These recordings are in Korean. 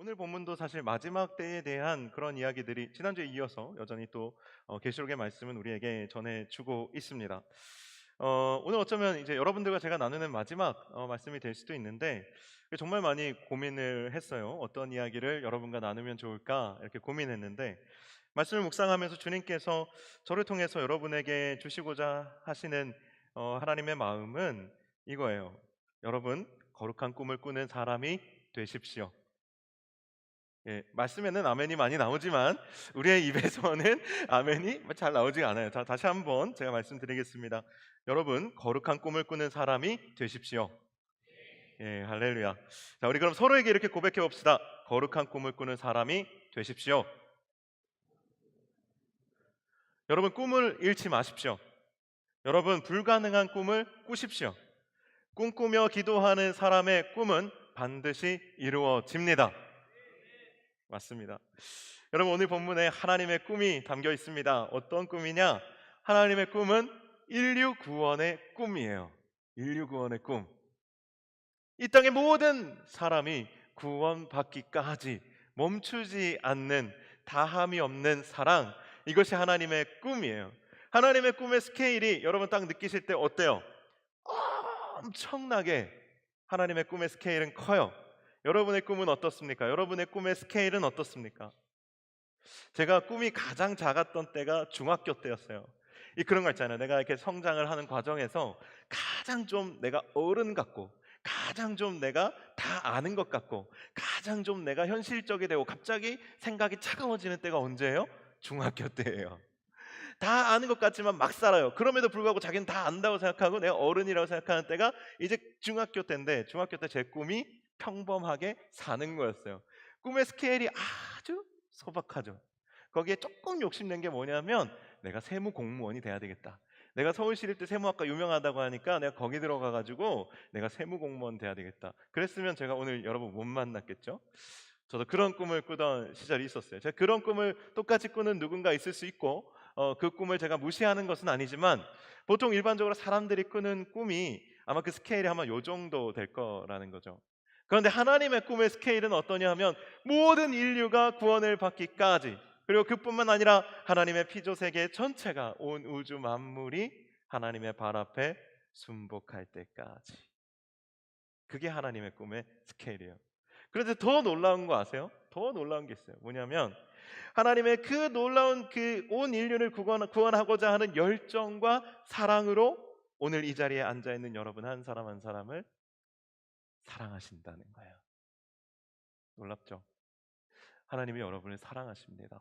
오늘 본문도 사실 마지막 때에 대한 그런 이야기들이 지난주에 이어서 여전히 또 계시록의 말씀은 우리에게 전해주고 있습니다. 오늘 어쩌면 이제 여러분들과 제가 나누는 마지막 말씀이 될 수도 있는데 정말 많이 고민을 했어요. 어떤 이야기를 여러분과 나누면 좋을까 이렇게 고민했는데 말씀을 묵상하면서 주님께서 저를 통해서 여러분에게 주시고자 하시는 하나님의 마음은 이거예요. 여러분, 거룩한 꿈을 꾸는 사람이 되십시오. 예, 말씀에는 아멘이 많이 나오지만 우리의 입에서는 아멘이 잘 나오지 않아요. 자, 다시 한번 제가 말씀드리겠습니다. 여러분, 거룩한 꿈을 꾸는 사람이 되십시오. 예, 할렐루야. 자, 우리 그럼 서로에게 이렇게 고백해 봅시다. 거룩한 꿈을 꾸는 사람이 되십시오. 여러분, 꿈을 잃지 마십시오. 여러분, 불가능한 꿈을 꾸십시오. 꿈꾸며 기도하는 사람의 꿈은 반드시 이루어집니다. 맞습니다. 여러분, 오늘 본문에 하나님의 꿈이 담겨 있습니다. 어떤 꿈이냐? 하나님의 꿈은 인류 구원의 꿈이에요. 인류 구원의 꿈. 이 땅의 모든 사람이 구원받기까지 멈추지 않는 다함이 없는 사랑, 이것이 하나님의 꿈이에요. 하나님의 꿈의 스케일이 여러분 딱 느끼실 때 어때요? 엄청나게 하나님의 꿈의 스케일은 커요. 여러분의 꿈은 어떻습니까? 여러분의 꿈의 스케일은 어떻습니까? 제가 꿈이 가장 작았던 때가 중학교 때였어요. 그런 거 있잖아요. 내가 이렇게 성장을 하는 과정에서 가장 좀 내가 어른 같고, 가장 좀 내가 다 아는 것 같고, 가장 좀 내가 현실적이 되고 갑자기 생각이 차가워지는 때가 언제예요? 중학교 때예요. 다 아는 것 같지만 막 살아요. 그럼에도 불구하고 자기는 다 안다고 생각하고 내가 어른이라고 생각하는 때가 이제 중학교 때인데, 중학교 때 제 꿈이 평범하게 사는 거였어요. 꿈의 스케일이 아주 소박하죠. 거기에 조금 욕심낸 게 뭐냐면 내가 세무 공무원이 돼야 되겠다. 내가 서울시립대 세무학과 유명하다고 하니까 내가 거기 들어가가지고 내가 세무 공무원 돼야 되겠다. 그랬으면 제가 오늘 여러분 못 만났겠죠. 저도 그런 꿈을 꾸던 시절이 있었어요. 제가 그런 꿈을 똑같이 꾸는 누군가 있을 수 있고 그 꿈을 제가 무시하는 것은 아니지만 보통 일반적으로 사람들이 꾸는 꿈이 아마 그 스케일이 아마 요 정도 될 거라는 거죠. 그런데 하나님의 꿈의 스케일은 어떠냐 하면 모든 인류가 구원을 받기까지, 그리고 그뿐만 아니라 하나님의 피조세계 전체가, 온 우주 만물이 하나님의 발 앞에 순복할 때까지, 그게 하나님의 꿈의 스케일이에요. 그런데 더 놀라운 거 아세요? 더 놀라운 게 있어요. 뭐냐면 하나님의 그 놀라운 그 온 인류를 구원하고자 하는 열정과 사랑으로 오늘 이 자리에 앉아 있는 여러분 한 사람 한 사람을 사랑하신다는 거예요. 놀랍죠? 하나님이 여러분을 사랑하십니다.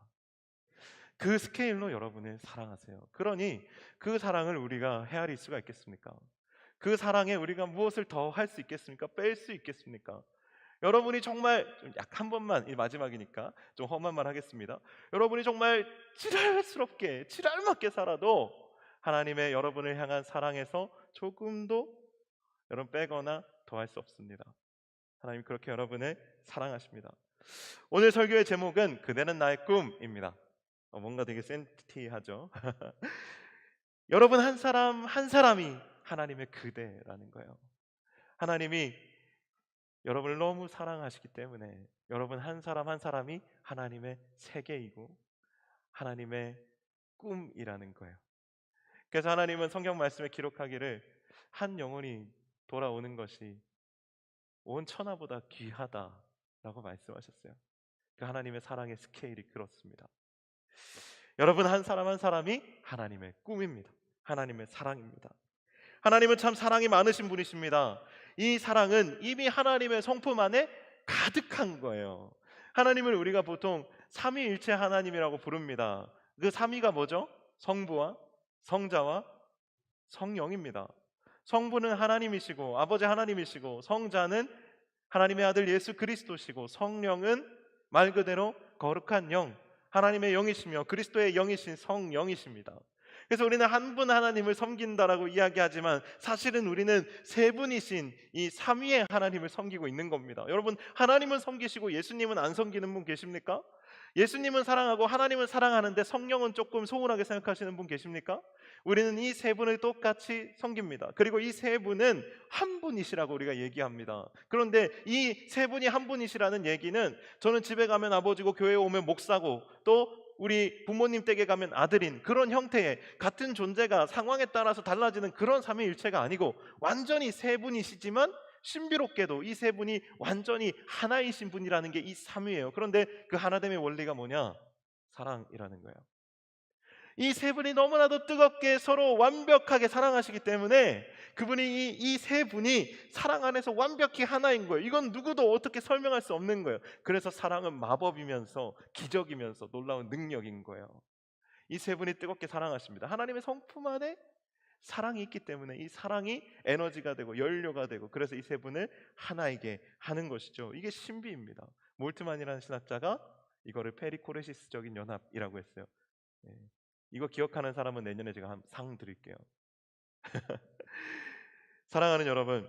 그 스케일로 여러분을 사랑하세요. 그러니 그 사랑을 우리가 헤아릴 수가 있겠습니까? 그 사랑에 우리가 무엇을 더 할 수 있겠습니까? 뺄 수 있겠습니까? 여러분이 정말 약 한 번만, 이 마지막이니까 좀 험한 말 하겠습니다. 여러분이 정말 지랄스럽게 지랄맞게 살아도 하나님의 여러분을 향한 사랑에서 조금도 여러분 빼거나 더할 수 없습니다. 하나님 그렇게 여러분을 사랑하십니다. 오늘 설교의 제목은 그대는 나의 꿈입니다. 뭔가 되게 센티하죠. 여러분 한 사람 한 사람이 하나님의 그대라는 거예요. 하나님이 여러분을 너무 사랑하시기 때문에 여러분 한 사람 한 사람이 하나님의 세계이고 하나님의 꿈이라는 거예요. 그래서 하나님은 성경 말씀에 기록하기를 한 영혼이 돌아오는 것이 온 천하보다 귀하다라고 말씀하셨어요. 그 하나님의 사랑의 스케일이 그렇습니다. 여러분 한 사람 한 사람이 하나님의 꿈입니다. 하나님의 사랑입니다. 하나님은 참 사랑이 많으신 분이십니다. 이 사랑은 이미 하나님의 성품 안에 가득한 거예요. 하나님을 우리가 보통 삼위일체 하나님이라고 부릅니다. 그 삼위가 뭐죠? 성부와 성자와 성령입니다. 성부는 하나님이시고 아버지 하나님이시고, 성자는 하나님의 아들 예수 그리스도시고, 성령은 말 그대로 거룩한 영, 하나님의 영이시며 그리스도의 영이신 성령이십니다. 그래서 우리는 한 분 하나님을 섬긴다라고 이야기하지만 사실은 우리는 세 분이신 이 삼위의 하나님을 섬기고 있는 겁니다. 여러분, 하나님은 섬기시고 예수님은 안 섬기는 분 계십니까? 예수님은 사랑하고 하나님은 사랑하는데 성령은 조금 소홀하게 생각하시는 분 계십니까? 우리는 이 세 분을 똑같이 섬깁니다. 그리고 이 세 분은 한 분이시라고 우리가 얘기합니다. 그런데 이 세 분이 한 분이시라는 얘기는 저는 집에 가면 아버지고 교회에 오면 목사고 또 우리 부모님 댁에 가면 아들인 그런 형태의 같은 존재가 상황에 따라서 달라지는 그런 삼위일체가 아니고 완전히 세 분이시지만 신비롭게도 이 세 분이 완전히 하나이신 분이라는 게 이 삼위예요. 그런데 그 하나됨의 원리가 뭐냐? 사랑이라는 거예요. 이 세 분이 너무나도 뜨겁게 서로 완벽하게 사랑하시기 때문에 그분이 이 세 분이 사랑 안에서 완벽히 하나인 거예요. 이건 누구도 어떻게 설명할 수 없는 거예요. 그래서 사랑은 마법이면서 기적이면서 놀라운 능력인 거예요. 이 세 분이 뜨겁게 사랑하십니다. 하나님의 성품 안에 사랑이 있기 때문에 이 사랑이 에너지가 되고 연료가 되고 그래서 이 세 분을 하나이게 하는 것이죠. 이게 신비입니다. 몰트만이라는 신학자가 이거를 페리코레시스적인 연합이라고 했어요. 예. 이거 기억하는 사람은 내년에 제가 한 상 드릴게요. 사랑하는 여러분,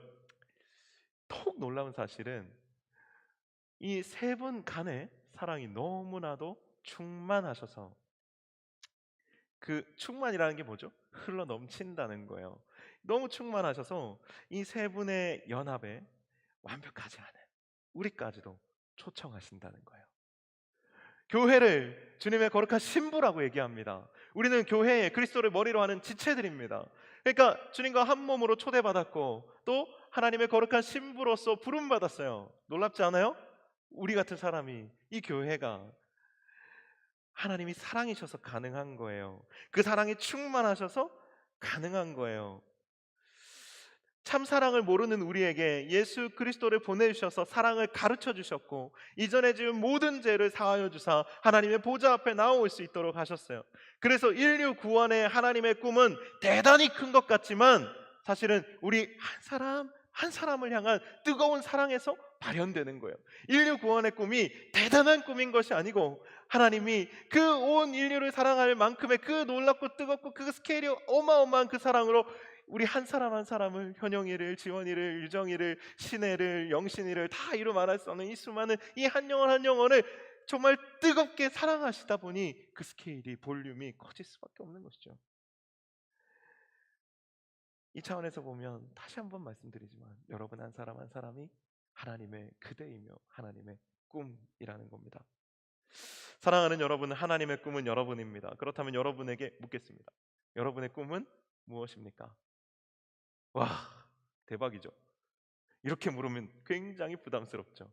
톡 놀라운 사실은 이 세 분 간의 사랑이 너무나도 충만하셔서 그 충만이라는 게 뭐죠? 흘러 넘친다는 거예요. 너무 충만하셔서 이 세 분의 연합에 완벽하지 않은 우리까지도 초청하신다는 거예요. 교회를 주님의 거룩한 신부라고 얘기합니다. 우리는 교회에 그리스도를 머리로 하는 지체들입니다. 그러니까 주님과 한 몸으로 초대받았고 또 하나님의 거룩한 신부로서 부름받았어요. 놀랍지 않아요? 우리 같은 사람이 이 교회가 하나님이 사랑이셔서 가능한 거예요. 그 사랑이 충만하셔서 가능한 거예요. 참 사랑을 모르는 우리에게 예수 그리스도를 보내주셔서 사랑을 가르쳐 주셨고 이전에 지은 모든 죄를 사하여 주사 하나님의 보좌 앞에 나올 수 있도록 하셨어요. 그래서 인류 구원의 하나님의 꿈은 대단히 큰 것 같지만 사실은 우리 한 사람 한 사람을 향한 뜨거운 사랑에서 발현되는 거예요. 인류 구원의 꿈이 대단한 꿈인 것이 아니고 하나님이 그 온 인류를 사랑할 만큼의 그 놀랍고 뜨겁고 그 스케일이 어마어마한 그 사랑으로 우리 한 사람 한 사람을 현영이를, 지원이를, 유정이를, 신혜를, 영신이를 다 이루 말할 수 없는 이 수많은 이 한 영혼 한 영혼을 정말 뜨겁게 사랑하시다 보니 그 스케일이 볼륨이 커질 수밖에 없는 것이죠. 이 차원에서 보면 다시 한번 말씀드리지만 여러분 한 사람 한 사람이 하나님의 그대이며 하나님의 꿈이라는 겁니다. 사랑하는 여러분, 하나님의 꿈은 여러분입니다. 그렇다면 여러분에게 묻겠습니다. 여러분의 꿈은 무엇입니까? 와, 대박이죠. 이렇게 물으면 굉장히 부담스럽죠.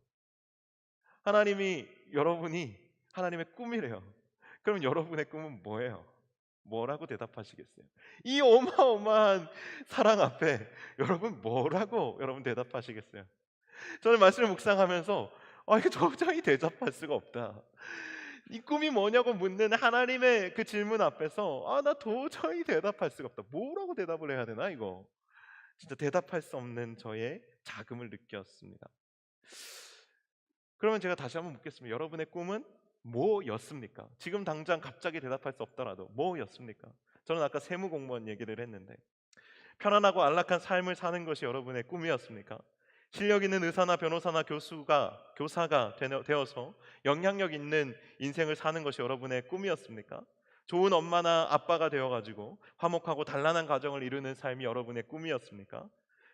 하나님이 여러분이 하나님의 꿈이래요. 그럼 여러분의 꿈은 뭐예요? 뭐라고 대답하시겠어요? 이 어마어마한 사랑 앞에 여러분 뭐라고 여러분 대답하시겠어요? 저는 말씀을 묵상하면서 이거 도저히 대답할 수가 없다. 이 꿈이 뭐냐고 묻는 하나님의 그 질문 앞에서 나 도저히 대답할 수가 없다. 뭐라고 대답을 해야 되나 이거? 진짜 대답할 수 없는 저의 자금을 느꼈습니다. 그러면 제가 다시 한번 묻겠습니다. 여러분의 꿈은 뭐였습니까? 지금 당장 갑자기 대답할 수 없더라도 뭐였습니까? 저는 아까 세무공무원 얘기를 했는데 편안하고 안락한 삶을 사는 것이 여러분의 꿈이었습니까? 실력 있는 의사나 변호사나 교사가 되어서 영향력 있는 인생을 사는 것이 여러분의 꿈이었습니까? 좋은 엄마나 아빠가 되어가지고 화목하고 단란한 가정을 이루는 삶이 여러분의 꿈이었습니까?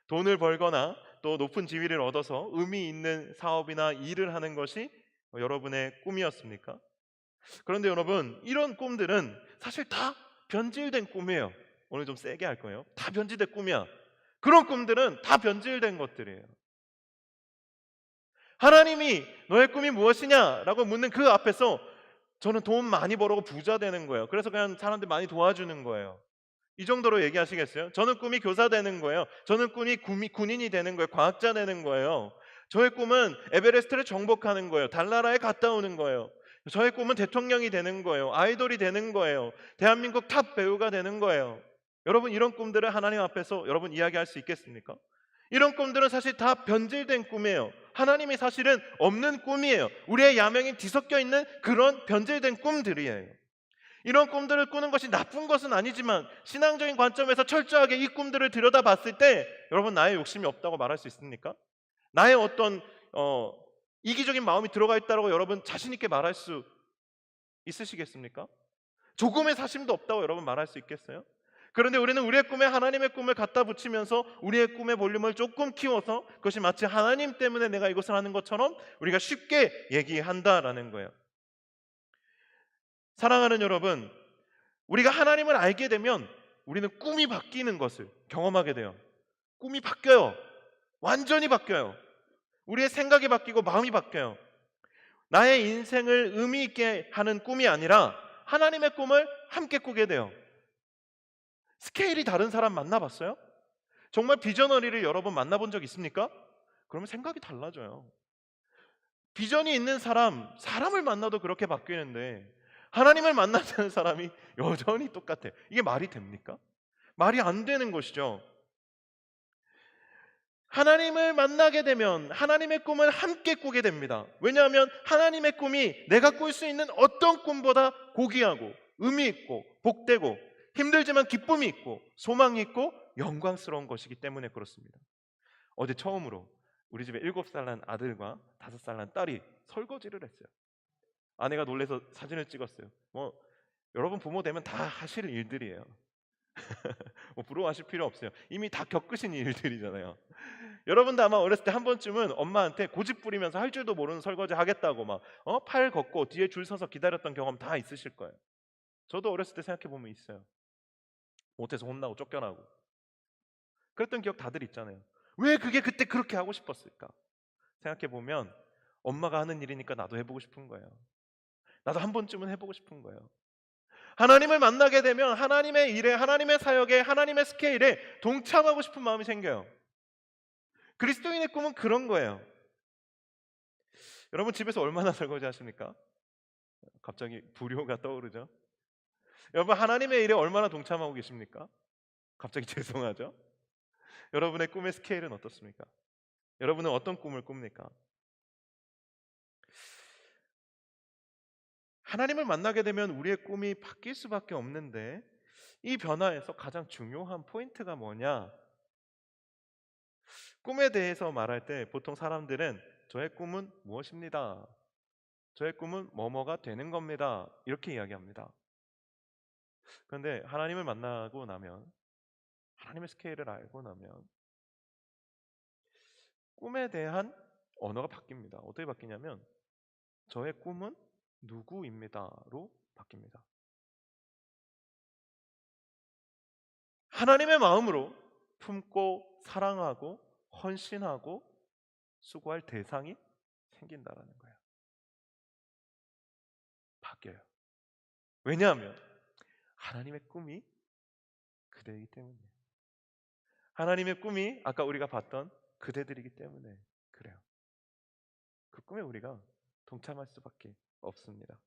돈을 벌거나 또 높은 지위를 얻어서 의미 있는 사업이나 일을 하는 것이 여러분의 꿈이었습니까? 그런데 여러분, 이런 꿈들은 사실 다 변질된 꿈이에요. 오늘 좀 세게 할 거예요. 다 변질된 꿈이야. 그런 꿈들은 다 변질된 것들이에요. 하나님이 너의 꿈이 무엇이냐라고 묻는 그 앞에서 저는 돈 많이 벌고 부자 되는 거예요. 그래서 그냥 사람들 많이 도와주는 거예요. 이 정도로 얘기하시겠어요? 저는 꿈이 교사 되는 거예요. 저는 꿈이 군인이 되는 거예요. 과학자 되는 거예요. 저의 꿈은 에베레스트를 정복하는 거예요. 달나라에 갔다 오는 거예요. 저의 꿈은 대통령이 되는 거예요. 아이돌이 되는 거예요. 대한민국 탑 배우가 되는 거예요. 여러분, 이런 꿈들을 하나님 앞에서 여러분 이야기할 수 있겠습니까? 이런 꿈들은 사실 다 변질된 꿈이에요. 하나님이 사실은 없는 꿈이에요. 우리의 야명이 뒤섞여 있는 그런 변질된 꿈들이에요. 이런 꿈들을 꾸는 것이 나쁜 것은 아니지만 신앙적인 관점에서 철저하게 이 꿈들을 들여다봤을 때 여러분, 나의 욕심이 없다고 말할 수 있습니까? 나의 어떤 이기적인 마음이 들어가 있다고 여러분 자신 있게 말할 수 있으시겠습니까? 조금의 사심도 없다고 여러분 말할 수 있겠어요? 그런데 우리는 우리의 꿈에 하나님의 꿈을 갖다 붙이면서 우리의 꿈의 볼륨을 조금 키워서 그것이 마치 하나님 때문에 내가 이것을 하는 것처럼 우리가 쉽게 얘기한다라는 거예요. 사랑하는 여러분, 우리가 하나님을 알게 되면 우리는 꿈이 바뀌는 것을 경험하게 돼요. 꿈이 바뀌어요. 완전히 바뀌어요. 우리의 생각이 바뀌고 마음이 바뀌어요. 나의 인생을 의미 있게 하는 꿈이 아니라 하나님의 꿈을 함께 꾸게 돼요. 스케일이 다른 사람 만나봤어요? 정말 비저너리를 여러 번 만나본 적 있습니까? 그러면 생각이 달라져요. 비전이 있는 사람을 만나도 그렇게 바뀌는데 하나님을 만나는 사람이 여전히 똑같아요. 이게 말이 됩니까? 말이 안 되는 것이죠. 하나님을 만나게 되면 하나님의 꿈을 함께 꾸게 됩니다. 왜냐하면 하나님의 꿈이 내가 꿀 수 있는 어떤 꿈보다 고귀하고 의미 있고 복되고 힘들지만 기쁨이 있고 소망이 있고 영광스러운 것이기 때문에 그렇습니다. 어제 처음으로 우리 집에 7살 난 아들과 5살 난 딸이 설거지를 했어요. 아내가 놀래서 사진을 찍었어요. 여러분 부모 되면 다 하실 일들이에요. 부러워하실 필요 없어요. 이미 다 겪으신 일들이잖아요. 여러분도 아마 어렸을 때 한 번쯤은 엄마한테 고집 부리면서 할 줄도 모르는 설거지 하겠다고 팔 걷고 뒤에 줄 서서 기다렸던 경험 다 있으실 거예요. 저도 어렸을 때 생각해 보면 있어요. 못해서 혼나고 쫓겨나고 그랬던 기억 다들 있잖아요. 왜 그게 그때 그렇게 하고 싶었을까? 생각해 보면 엄마가 하는 일이니까 나도 해보고 싶은 거예요. 나도 한 번쯤은 해보고 싶은 거예요. 하나님을 만나게 되면 하나님의 일에, 하나님의 사역에, 하나님의 스케일에 동참하고 싶은 마음이 생겨요. 그리스도인의 꿈은 그런 거예요. 여러분 집에서 얼마나 설거지 하십니까? 갑자기 불효가 떠오르죠? 여러분 하나님의 일에 얼마나 동참하고 계십니까? 갑자기 죄송하죠? 여러분의 꿈의 스케일은 어떻습니까? 여러분은 어떤 꿈을 꿉니까? 하나님을 만나게 되면 우리의 꿈이 바뀔 수밖에 없는데 이 변화에서 가장 중요한 포인트가 뭐냐? 꿈에 대해서 말할 때 보통 사람들은 저의 꿈은 무엇입니다. 저의 꿈은 뭐뭐가 되는 겁니다. 이렇게 이야기합니다. 그런데 하나님을 만나고 나면 하나님의 스케일을 알고 나면 꿈에 대한 언어가 바뀝니다. 어떻게 바뀌냐면 저의 꿈은 누구입니다로 바뀝니다. 하나님의 마음으로 품고 사랑하고 헌신하고 수고할 대상이 생긴다라는 거예요. 바뀌어요. 왜냐하면 하나님의 꿈이 그대이기 때문이에요. 하나님의 꿈이 아까 우리가 봤던 그대들이기 때문에 그래요. 그 꿈에 우리가 동참할 수밖에 없습니다.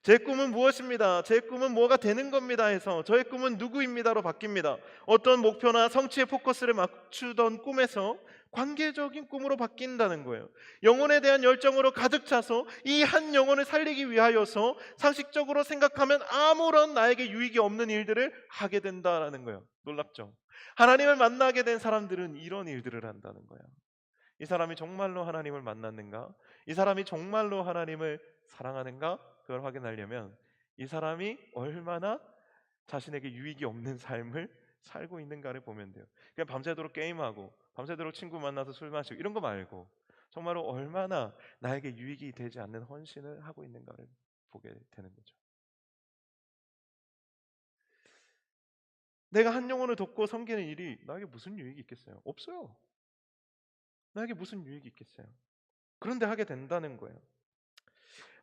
제 꿈은 무엇입니다. 제 꿈은 뭐가 되는 겁니다 해서 저의 꿈은 누구입니다로 바뀝니다. 어떤 목표나 성취에 포커스를 맞추던 꿈에서 관계적인 꿈으로 바뀐다는 거예요. 영혼에 대한 열정으로 가득 차서 이 한 영혼을 살리기 위하여서 상식적으로 생각하면 아무런 나에게 유익이 없는 일들을 하게 된다는 거예요. 놀랍죠? 하나님을 만나게 된 사람들은 이런 일들을 한다는 거예요. 이 사람이 정말로 하나님을 만났는가? 이 사람이 정말로 하나님을 사랑하는가? 그걸 확인하려면 이 사람이 얼마나 자신에게 유익이 없는 삶을 살고 있는가를 보면 돼요. 그냥 밤새도록 게임하고 밤새도록 친구 만나서 술 마시고 이런 거 말고 정말로 얼마나 나에게 유익이 되지 않는 헌신을 하고 있는가를 보게 되는 거죠. 내가 한 영혼을 돕고 섬기는 일이 나에게 무슨 유익이 있겠어요? 없어요. 나에게 무슨 유익이 있겠어요? 그런데 하게 된다는 거예요.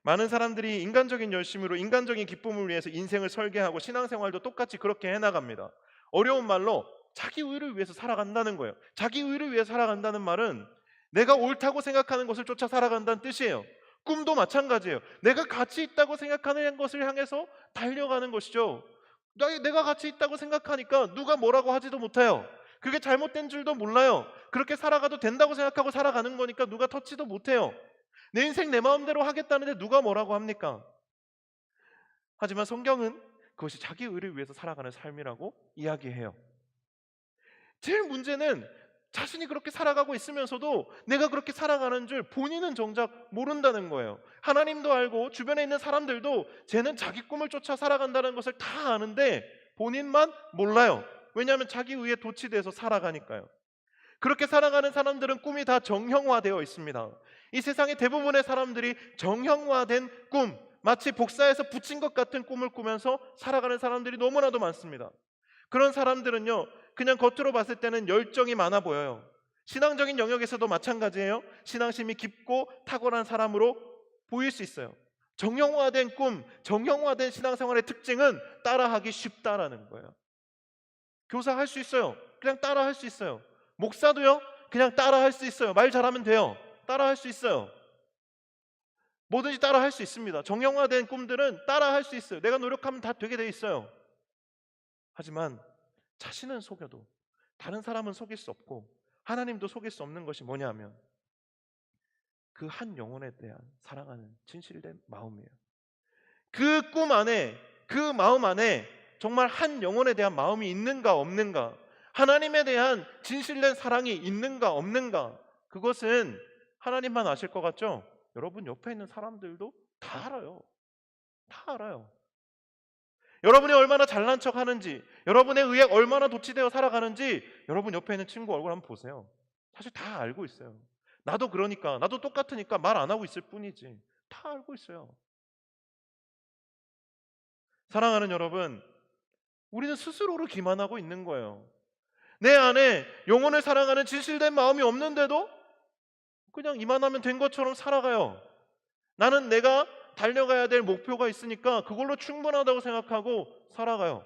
많은 사람들이 인간적인 열심으로 인간적인 기쁨을 위해서 인생을 설계하고 신앙생활도 똑같이 그렇게 해나갑니다. 어려운 말로 자기 의를 위해서 살아간다는 거예요. 자기 의를 위해 살아간다는 말은 내가 옳다고 생각하는 것을 쫓아 살아간다는 뜻이에요. 꿈도 마찬가지예요. 내가 가치 있다고 생각하는 것을 향해서 달려가는 것이죠. 내가 가치 있다고 생각하니까 누가 뭐라고 하지도 못해요. 그게 잘못된 줄도 몰라요. 그렇게 살아가도 된다고 생각하고 살아가는 거니까 누가 터치도 못해요. 내 인생 내 마음대로 하겠다는데 누가 뭐라고 합니까? 하지만 성경은 그것이 자기 의를 위해서 살아가는 삶이라고 이야기해요. 제일 문제는 자신이 그렇게 살아가고 있으면서도 내가 그렇게 살아가는 줄 본인은 정작 모른다는 거예요. 하나님도 알고 주변에 있는 사람들도 쟤는 자기 꿈을 쫓아 살아간다는 것을 다 아는데 본인만 몰라요. 왜냐하면 자기 의에 도취돼서 살아가니까요. 그렇게 살아가는 사람들은 꿈이 다 정형화되어 있습니다. 이 세상의 대부분의 사람들이 정형화된 꿈, 마치 복사해서 붙인 것 같은 꿈을 꾸면서 살아가는 사람들이 너무나도 많습니다. 그런 사람들은요, 그냥 겉으로 봤을 때는 열정이 많아 보여요. 신앙적인 영역에서도 마찬가지예요. 신앙심이 깊고 탁월한 사람으로 보일 수 있어요. 정형화된 꿈, 정형화된 신앙생활의 특징은 따라하기 쉽다라는 거예요. 교사 할 수 있어요. 그냥 따라 할 수 있어요. 목사도요, 그냥 따라 할 수 있어요. 말 잘하면 돼요. 따라 할 수 있어요. 뭐든지 따라 할 수 있습니다. 정형화된 꿈들은 따라 할 수 있어요. 내가 노력하면 다 되게 돼 있어요. 하지만 자신은 속여도 다른 사람은 속일 수 없고 하나님도 속일 수 없는 것이 뭐냐면 그 한 영혼에 대한 사랑하는 진실된 마음이에요. 그 꿈 안에, 그 마음 안에 정말 한 영혼에 대한 마음이 있는가 없는가, 하나님에 대한 진실된 사랑이 있는가 없는가, 그것은 하나님만 아실 것 같죠? 여러분 옆에 있는 사람들도 다 알아요. 다 알아요. 여러분이 얼마나 잘난 척 하는지, 여러분의 의에 얼마나 도취되어 살아가는지 여러분 옆에 있는 친구 얼굴 한번 보세요. 사실 다 알고 있어요. 나도 그러니까, 나도 똑같으니까 말 안 하고 있을 뿐이지 다 알고 있어요. 사랑하는 여러분, 우리는 스스로를 기만하고 있는 거예요. 내 안에 영혼을 사랑하는 진실된 마음이 없는데도 그냥 이만하면 된 것처럼 살아가요. 나는 내가 달려가야 될 목표가 있으니까 그걸로 충분하다고 생각하고 살아가요.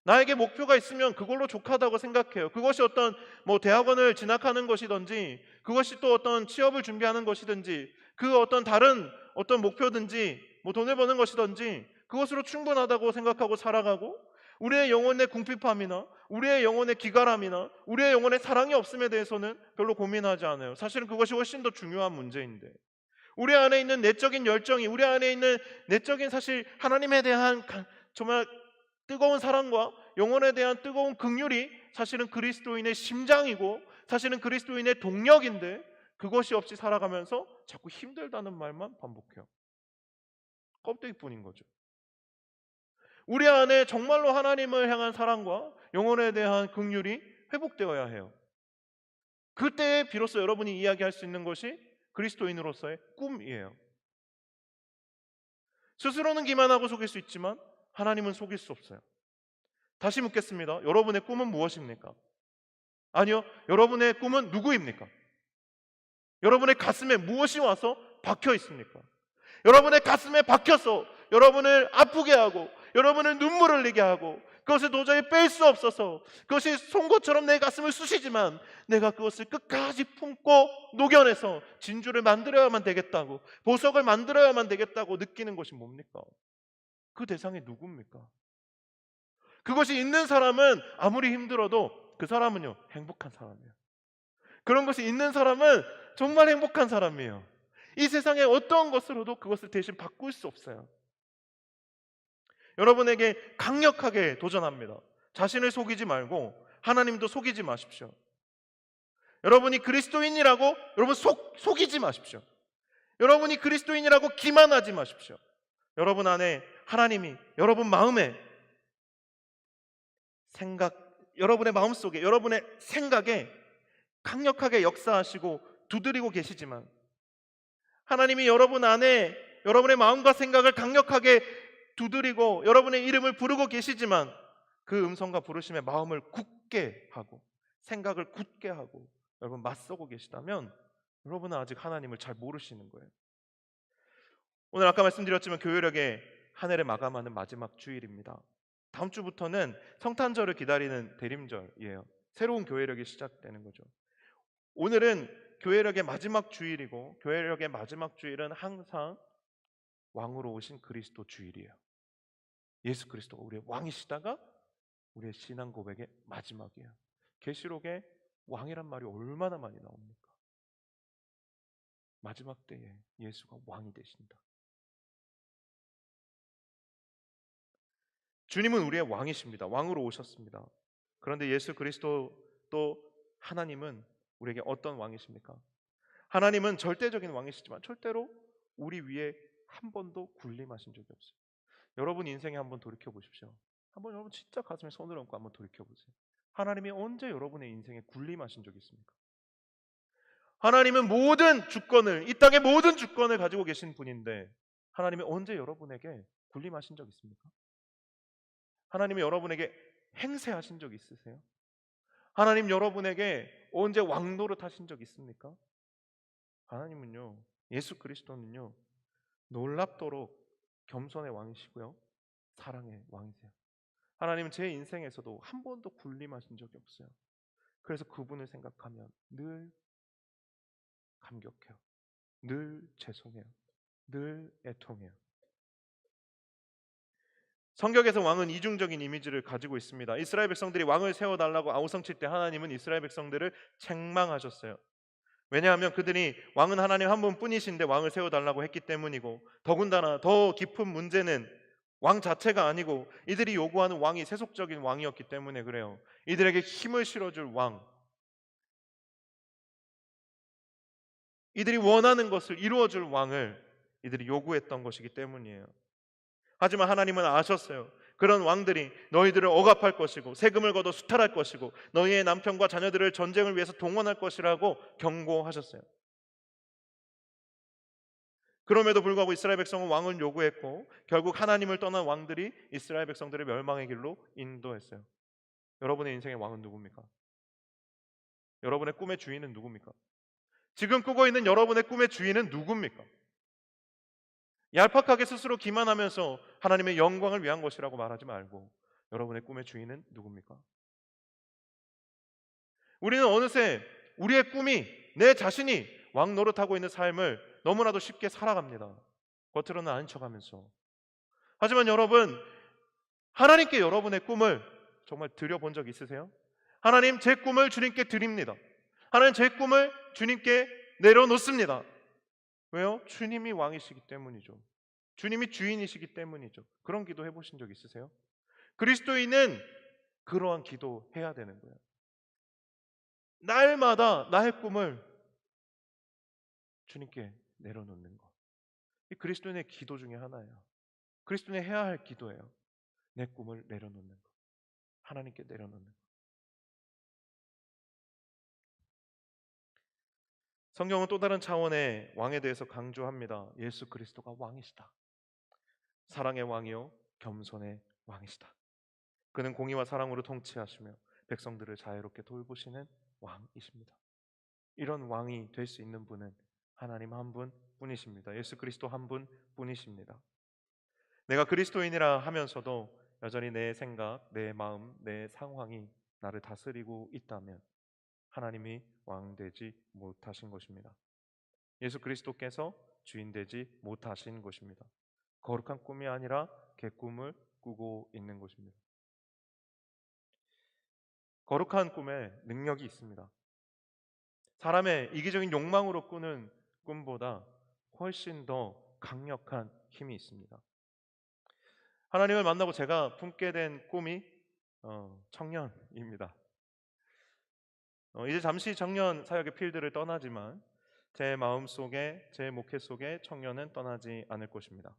나에게 목표가 있으면 그걸로 족하다고 생각해요. 그것이 어떤 대학원을 진학하는 것이든지, 그것이 또 어떤 취업을 준비하는 것이든지, 그 어떤 다른 어떤 목표든지, 돈을 버는 것이든지 그것으로 충분하다고 생각하고 살아가고, 우리의 영혼의 궁핍함이나 우리의 영혼의 기갈함이나 우리의 영혼의 사랑이 없음에 대해서는 별로 고민하지 않아요. 사실은 그것이 훨씬 더 중요한 문제인데, 우리 안에 있는 내적인 열정이, 우리 안에 있는 내적인 사실 하나님에 대한 정말 뜨거운 사랑과 영혼에 대한 뜨거운 긍휼이 사실은 그리스도인의 심장이고 사실은 그리스도인의 동력인데, 그것이 없이 살아가면서 자꾸 힘들다는 말만 반복해요. 껍데기뿐인 거죠. 우리 안에 정말로 하나님을 향한 사랑과 영혼에 대한 긍휼이 회복되어야 해요. 그때 비로소 여러분이 이야기할 수 있는 것이 그리스도인으로서의 꿈이에요. 스스로는 기만하고 속일 수 있지만 하나님은 속일 수 없어요. 다시 묻겠습니다. 여러분의 꿈은 무엇입니까? 아니요, 여러분의 꿈은 누구입니까? 여러분의 가슴에 무엇이 와서 박혀 있습니까? 여러분의 가슴에 박혀서 여러분을 아프게 하고 여러분을 눈물 흘리게 하고, 그것을 도저히 뺄 수 없어서 그것이 송곳처럼 내 가슴을 쑤시지만 내가 그것을 끝까지 품고 녹여내서 진주를 만들어야만 되겠다고, 보석을 만들어야만 되겠다고 느끼는 것이 뭡니까? 그 대상이 누굽니까? 그것이 있는 사람은 아무리 힘들어도 그 사람은요, 행복한 사람이에요. 그런 것이 있는 사람은 정말 행복한 사람이에요. 이 세상의 어떤 것으로도 그것을 대신 바꿀 수 없어요. 여러분에게 강력하게 도전합니다. 자신을 속이지 말고 하나님도 속이지 마십시오. 여러분이 그리스도인이라고 여러분 속이지 마십시오. 여러분이 그리스도인이라고 기만하지 마십시오. 여러분 안에 하나님이 여러분 마음에 여러분의 마음속에, 여러분의 생각에 강력하게 역사하시고 두드리고 계시지만, 하나님이 여러분 안에 여러분의 마음과 생각을 강력하게 두드리고 여러분의 이름을 부르고 계시지만, 그 음성과 부르심에 마음을 굳게 하고 생각을 굳게 하고 여러분 맞서고 계시다면 여러분은 아직 하나님을 잘 모르시는 거예요. 오늘 아까 말씀드렸지만 교회력의 한 해를 마감하는 마지막 주일입니다. 다음 주부터는 성탄절을 기다리는 대림절이에요. 새로운 교회력이 시작되는 거죠. 오늘은 교회력의 마지막 주일이고, 교회력의 마지막 주일은 항상 왕으로 오신 그리스도 주일이에요. 예수 그리스도가 우리의 왕이시다가 우리의 신앙 고백의 마지막이에요. 계시록에 왕이란 말이 얼마나 많이 나옵니까? 마지막 때에 예수가 왕이 되신다. 주님은 우리의 왕이십니다. 왕으로 오셨습니다. 그런데 예수 그리스도 또 하나님은 우리에게 어떤 왕이십니까? 하나님은 절대적인 왕이시지만 절대로 우리 위에 한 번도 군림하신 적이 없어요. 여러분 인생에 한번 돌이켜 보십시오. 한번 여러분 진짜 가슴에 손을 얹고 한번 돌이켜 보세요. 하나님이 언제 여러분의 인생에 군림하신 적이 있습니까? 하나님은 모든 주권을, 이 땅의 모든 주권을 가지고 계신 분인데 하나님이 언제 여러분에게 군림하신 적 있습니까? 하나님이 여러분에게 행세하신 적 있으세요? 하나님 여러분에게 언제 왕노릇 하신 적 있습니까? 하나님은요, 예수 그리스도는요, 놀랍도록 겸손의 왕이시고요, 사랑의 왕이세요. 하나님은 제 인생에서도 한 번도 군림하신 적이 없어요. 그래서 그분을 생각하면 늘 감격해요. 늘 죄송해요. 늘 애통해요. 성경에서 왕은 이중적인 이미지를 가지고 있습니다. 이스라엘 백성들이 왕을 세워달라고 아우성칠 때 하나님은 이스라엘 백성들을 책망하셨어요. 왜냐하면 그들이 왕은 하나님 한 분뿐이신데 왕을 세워달라고 했기 때문이고, 더군다나 더 깊은 문제는 왕 자체가 아니고 이들이 요구하는 왕이 세속적인 왕이었기 때문에 그래요. 이들에게 힘을 실어줄 왕, 이들이 원하는 것을 이루어줄 왕을 이들이 요구했던 것이기 때문이에요. 하지만 하나님은 아셨어요. 그런 왕들이 너희들을 억압할 것이고 세금을 걷어 수탈할 것이고 너희의 남편과 자녀들을 전쟁을 위해서 동원할 것이라고 경고하셨어요. 그럼에도 불구하고 이스라엘 백성은 왕을 요구했고 결국 하나님을 떠난 왕들이 이스라엘 백성들을 멸망의 길로 인도했어요. 여러분의 인생의 왕은 누굽니까? 여러분의 꿈의 주인은 누굽니까? 지금 꾸고 있는 여러분의 꿈의 주인은 누굽니까? 얄팍하게 스스로 기만하면서 하나님의 영광을 위한 것이라고 말하지 말고 여러분의 꿈의 주인은 누굽니까? 우리는 어느새 우리의 꿈이, 내 자신이 왕 노릇하고 있는 삶을 너무나도 쉽게 살아갑니다. 겉으로는 아닌 척하면서. 하지만 여러분, 하나님께 여러분의 꿈을 정말 드려본 적 있으세요? 하나님, 제 꿈을 주님께 드립니다. 하나님, 제 꿈을 주님께 내려놓습니다. 왜요? 주님이 왕이시기 때문이죠. 주님이 주인이시기 때문이죠. 그런 기도 해보신 적 있으세요? 그리스도인은 그러한 기도 해야 되는 거예요. 날마다 나의 꿈을 주님께 내려놓는 것. 이 그리스도인의 기도 중에 하나예요. 그리스도인이 해야 할 기도예요. 내 꿈을 내려놓는 것. 하나님께 내려놓는 것. 성경은 또 다른 차원의 왕에 대해서 강조합니다. 예수 그리스도가 왕이시다. 사랑의 왕이요 겸손의 왕이시다. 그는 공의와 사랑으로 통치하시며 백성들을 자유롭게 돌보시는 왕이십니다. 이런 왕이 될 수 있는 분은 하나님 한 분뿐이십니다. 예수 그리스도 한 분뿐이십니다. 내가 그리스도인이라 하면서도 여전히 내 생각, 내 마음, 내 상황이 나를 다스리고 있다면 하나님이 왕 되지 못하신 것입니다. 예수 그리스도께서 주인 되지 못하신 것입니다. 거룩한 꿈이 아니라 개꿈을 꾸고 있는 것입니다. 거룩한 꿈에 능력이 있습니다. 사람의 이기적인 욕망으로 꾸는 꿈보다 훨씬 더 강력한 힘이 있습니다. 하나님을 만나고 제가 품게 된 꿈이 청년입니다. 이제 잠시 청년 사역의 필드를 떠나지만 제 마음속에, 제 목회 속에 청년은 떠나지 않을 것입니다.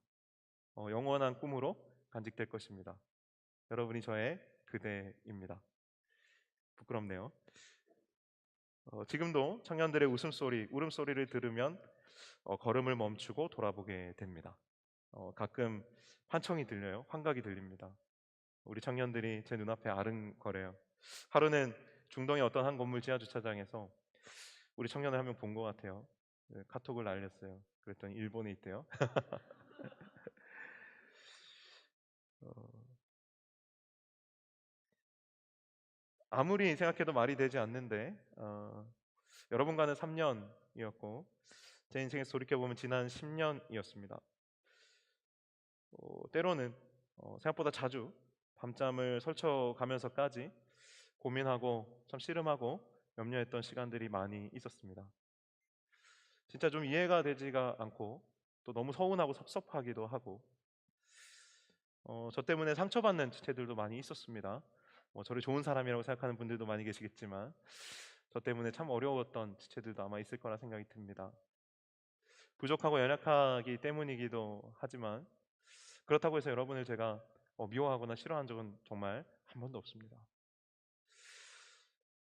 영원한 꿈으로 간직될 것입니다. 여러분이 저의 그대입니다. 부끄럽네요. 지금도 청년들의 웃음소리, 울음소리를 들으면 걸음을 멈추고 돌아보게 됩니다. 가끔 환청이 들려요. 환각이 들립니다. 우리 청년들이 제 눈앞에 아른거려요. 하루는 중동의 어떤 한 건물 지하 주차장에서 우리 청년을 한 명 본 것 같아요. 카톡을 날렸어요. 그랬더니 일본에 있대요. 아무리 생각해도 말이 되지 않는데 여러분과는 3년이었고 제 인생에서 돌이켜보면 지난 10년이었습니다. 때로는 생각보다 자주 밤잠을 설쳐가면서까지 고민하고 참 씨름하고 염려했던 시간들이 많이 있었습니다. 진짜 좀 이해가 되지가 않고 또 너무 서운하고 섭섭하기도 하고 저 때문에 상처받는 지체들도 많이 있었습니다. 저를 좋은 사람이라고 생각하는 분들도 많이 계시겠지만 저 때문에 참 어려웠던 지체들도 아마 있을 거라 생각이 듭니다. 부족하고 연약하기 때문이기도 하지만 그렇다고 해서 여러분을 제가 미워하거나 싫어한 적은 정말 한 번도 없습니다.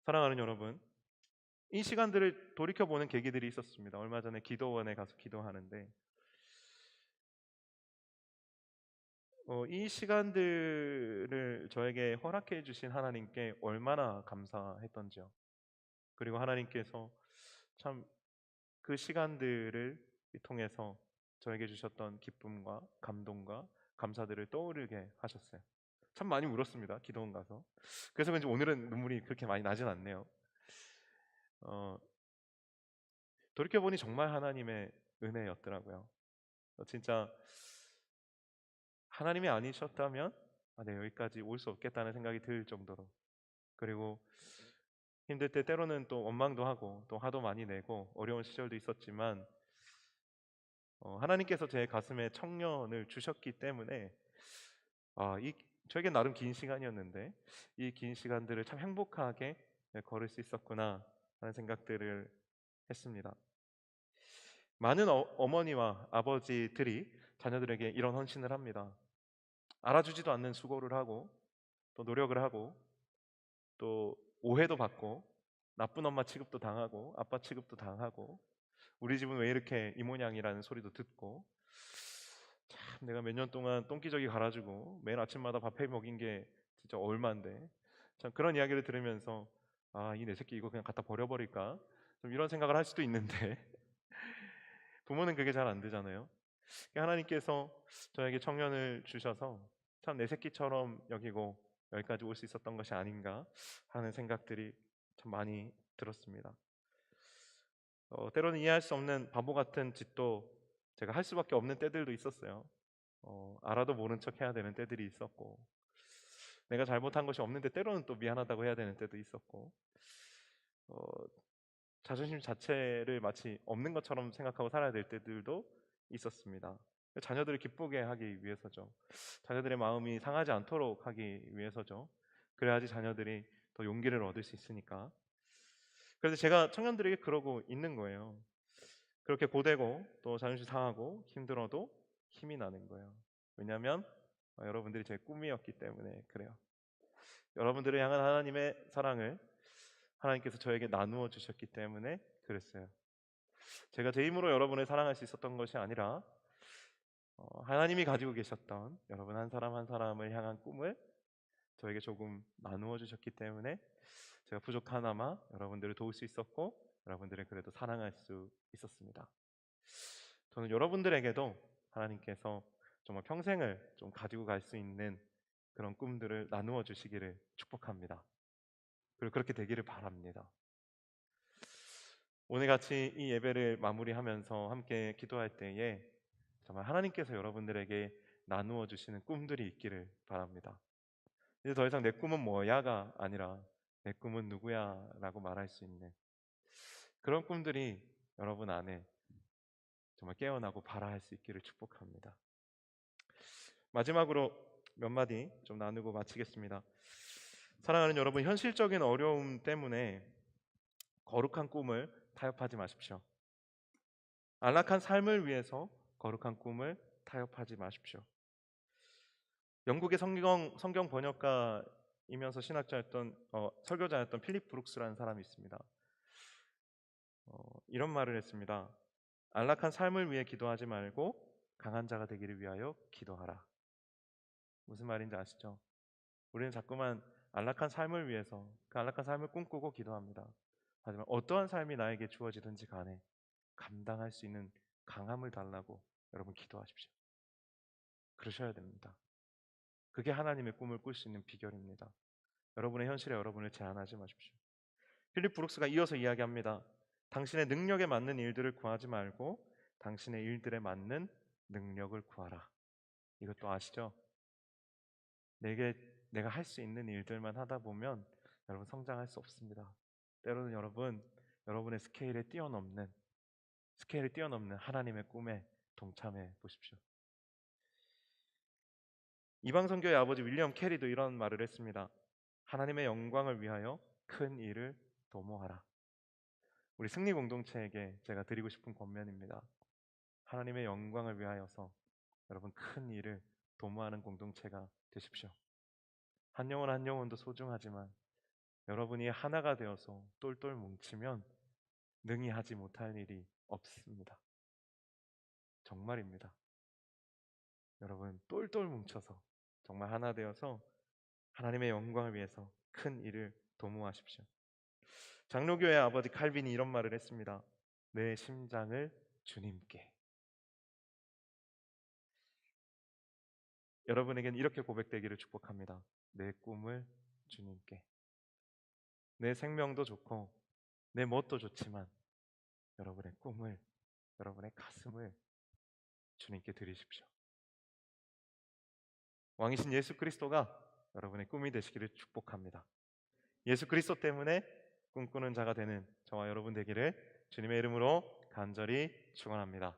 사랑하는 여러분, 이 시간들을 돌이켜보는 계기들이 있었습니다. 얼마 전에 기도원에 가서 기도하는데 이 시간들을 저에게 허락해 주신 하나님께 얼마나 감사했던지요. 그리고 하나님께서 참 그 시간들을 통해서 저에게 주셨던 기쁨과 감동과 감사들을 떠오르게 하셨어요. 참 많이 울었습니다. 기도원 가서. 그래서 왠지 오늘은 눈물이 그렇게 많이 나진 않네요. 어, 돌이켜보니 정말 하나님의 은혜였더라고요. 진짜 하나님이 아니셨다면 네, 여기까지 올 수 없겠다는 생각이 들 정도로, 그리고 힘들 때 때로는 또 원망도 하고 또 화도 많이 내고 어려운 시절도 있었지만 하나님께서 제 가슴에 청년을 주셨기 때문에 저에게 나름 긴 시간이었는데 이 긴 시간들을 참 행복하게 걸을 수 있었구나 하는 생각들을 했습니다. 많은 어머니와 아버지들이 자녀들에게 이런 헌신을 합니다. 알아주지도 않는 수고를 하고 또 노력을 하고 또 오해도 받고 나쁜 엄마 취급도 당하고 아빠 취급도 당하고 우리 집은 왜 이렇게 이 모양이라는 소리도 듣고 참 내가 몇 년 동안 똥기저귀 갈아주고 매일 아침마다 밥해 먹인 게 진짜 얼만데 참 그런 이야기를 들으면서 이 내 새끼 이거 그냥 갖다 버려버릴까 좀 이런 생각을 할 수도 있는데 부모는 그게 잘 안 되잖아요. 하나님께서 저에게 청년을 주셔서 참 내 새끼처럼 여기고 여기까지 올 수 있었던 것이 아닌가 하는 생각들이 참 많이 들었습니다. 때로는 이해할 수 없는 바보 같은 짓도 제가 할 수밖에 없는 때들도 있었어요. 알아도 모른 척 해야 되는 때들이 있었고 내가 잘못한 것이 없는데 때로는 또 미안하다고 해야 되는 때도 있었고 어, 자존심 자체를 마치 없는 것처럼 생각하고 살아야 될 때들도 있었습니다. 자녀들을 기쁘게 하기 위해서죠. 자녀들의 마음이 상하지 않도록 하기 위해서죠. 그래야지 자녀들이 더 용기를 얻을 수 있으니까. 그래서 제가 청년들에게 그러고 있는 거예요. 그렇게 고되고 또 자존심 상하고 힘들어도 힘이 나는 거예요. 왜냐하면 여러분들이 제 꿈이었기 때문에 그래요. 여러분들을 향한 하나님의 사랑을 하나님께서 저에게 나누어 주셨기 때문에 그랬어요. 제가 제 힘으로 여러분을 사랑할 수 있었던 것이 아니라 하나님이 가지고 계셨던 여러분 한 사람 한 사람을 향한 꿈을 저에게 조금 나누어 주셨기 때문에 제가 부족하나마 여러분들을 도울 수 있었고 여러분들을 그래도 사랑할 수 있었습니다. 저는 여러분들에게도 하나님께서 정말 평생을 좀 가지고 갈 수 있는 그런 꿈들을 나누어 주시기를 축복합니다. 그리고 그렇게 되기를 바랍니다. 오늘 같이 이 예배를 마무리하면서 함께 기도할 때에 정말 하나님께서 여러분들에게 나누어 주시는 꿈들이 있기를 바랍니다. 이제 더 이상 내 꿈은 뭐야가 아니라 내 꿈은 누구야 라고 말할 수 있는 그런 꿈들이 여러분 안에 정말 깨어나고 발화할 수 있기를 축복합니다. 마지막으로 몇 마디 좀 나누고 마치겠습니다. 사랑하는 여러분, 현실적인 어려움 때문에 거룩한 꿈을 타협하지 마십시오. 안락한 삶을 위해서 거룩한 꿈을 타협하지 마십시오. 영국의 성경 번역가이면서 신학자였던 설교자였던 필립 브룩스라는 사람이 있습니다. 이런 말을 했습니다. 안락한 삶을 위해 기도하지 말고 강한 자가 되기를 위하여 기도하라. 무슨 말인지 아시죠? 우리는 자꾸만 안락한 삶을 위해서 그 안락한 삶을 꿈꾸고 기도합니다. 하지만 어떠한 삶이 나에게 주어지든지 간에 감당할 수 있는 강함을 달라고 여러분 기도하십시오. 그러셔야 됩니다. 그게 하나님의 꿈을 꿀 수 있는 비결입니다. 여러분의 현실에 여러분을 제한하지 마십시오. 필립 브룩스가 이어서 이야기합니다. 당신의 능력에 맞는 일들을 구하지 말고 당신의 일들에 맞는 능력을 구하라. 이것도 아시죠? 내가 할 수 있는 일들만 하다 보면 여러분 성장할 수 없습니다. 때로는 여러분의 스케일을 뛰어넘는 하나님의 꿈에 동참해 보십시오. 이방선교의 아버지 윌리엄 캐리도 이런 말을 했습니다. 하나님의 영광을 위하여 큰 일을 도모하라. 우리 승리 공동체에게 제가 드리고 싶은 권면입니다. 하나님의 영광을 위하여서 여러분 큰 일을 도모하는 공동체가 되십시오. 한 영혼 한 영혼도 소중하지만 여러분이 하나가 되어서 똘똘 뭉치면 능히 하지 못할 일이 없습니다. 정말입니다. 여러분 똘똘 뭉쳐서 정말 하나 되어서 하나님의 영광을 위해서 큰 일을 도모하십시오. 장로교회 아버지 칼빈이 이런 말을 했습니다. 내 심장을 주님께. 여러분에겐 이렇게 고백되기를 축복합니다. 내 꿈을 주님께. 내 생명도 좋고 내 뭣도 좋지만 여러분의 꿈을, 여러분의 가슴을 주님께 드리십시오. 왕이신 예수 그리스도가 여러분의 꿈이 되시기를 축복합니다. 예수 그리스도 때문에 꿈꾸는 자가 되는 저와 여러분 되기를 주님의 이름으로 간절히 축원합니다.